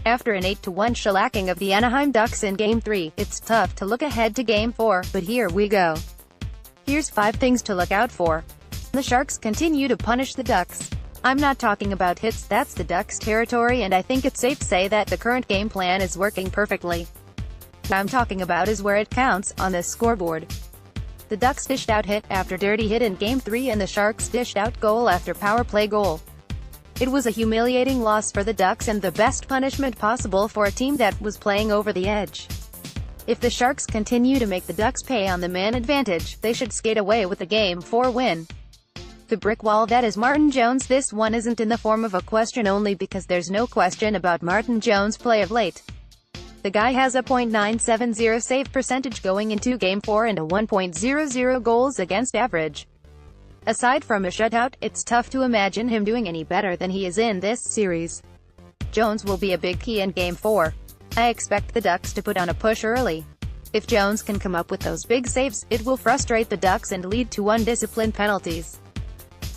After an 8-1 shellacking of the Anaheim Ducks in Game 3, it's tough to look ahead to Game 4, but here we go. Here's 5 things to look out for. The Sharks continue to punish the Ducks. I'm not talking about hits, that's the Ducks' territory, and I think it's safe to say that the current game plan is working perfectly. What I'm talking about is where it counts, on the scoreboard. The Ducks dished out hit after dirty hit in Game 3 and the Sharks dished out goal after power play goal. It was a humiliating loss for the Ducks and the best punishment possible for a team that was playing over the edge. If the Sharks continue to make the Ducks pay on the man advantage, they should skate away with a Game 4 win. The brick wall that is Martin Jones. This one isn't in the form of a question only because there's no question about Martin Jones' play of late. The guy has a .970 save percentage going into Game 4 and a 1.00 goals against average. Aside from a shutout, it's tough to imagine him doing any better than he is in this series. Jones will be a big key in Game 4. I expect the Ducks to put on a push early. If Jones can come up with those big saves, it will frustrate the Ducks and lead to undisciplined penalties.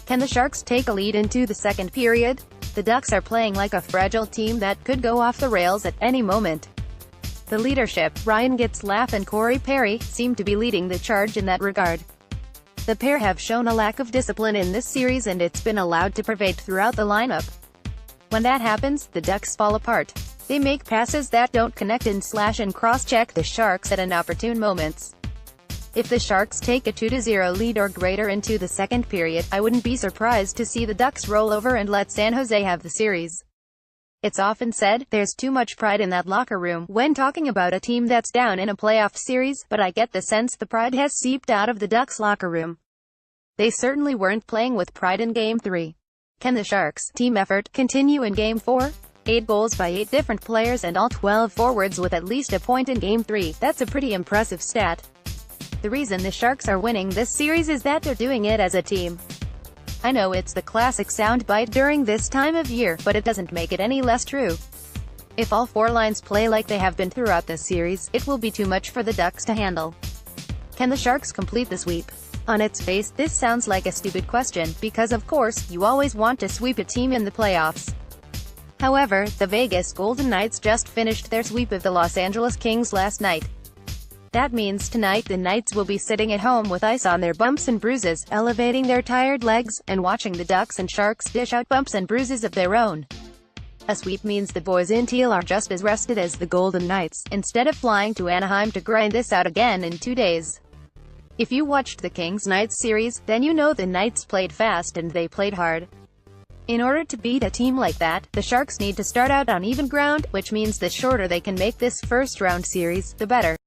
Can the Sharks take a lead into the second period? The Ducks are playing like a fragile team that could go off the rails at any moment. The leadership, Ryan Getzlaf and Corey Perry, seem to be leading the charge in that regard. The pair have shown a lack of discipline in this series and it's been allowed to pervade throughout the lineup. When that happens, the Ducks fall apart. They make passes that don't connect and slash and cross-check the Sharks at inopportune moments. If the Sharks take a 2-0 lead or greater into the second period, I wouldn't be surprised to see the Ducks roll over and let San Jose have the series. It's often said, there's too much pride in that locker room, when talking about a team that's down in a playoff series, but I get the sense the pride has seeped out of the Ducks locker room. They certainly weren't playing with pride in Game 3. Can the Sharks' team effort continue in Game 4? 8 goals by 8 different players and all 12 forwards with at least a point in Game 3, that's a pretty impressive stat. The reason the Sharks are winning this series is that they're doing it as a team. I know it's the classic soundbite during this time of year, but it doesn't make it any less true. If all 4 lines play like they have been throughout this series, it will be too much for the Ducks to handle. Can the Sharks complete the sweep? On its face, this sounds like a stupid question, because of course, you always want to sweep a team in the playoffs. However, the Vegas Golden Knights just finished their sweep of the Los Angeles Kings last night. That means tonight the Knights will be sitting at home with ice on their bumps and bruises, elevating their tired legs, and watching the Ducks and Sharks dish out bumps and bruises of their own. A sweep means the boys in teal are just as rested as the Golden Knights, instead of flying to Anaheim to grind this out again in 2 days. If you watched the Kings-Knights series, then you know the Knights played fast and they played hard. In order to beat a team like that, the Sharks need to start out on even ground, which means the shorter they can make this first-round series, the better.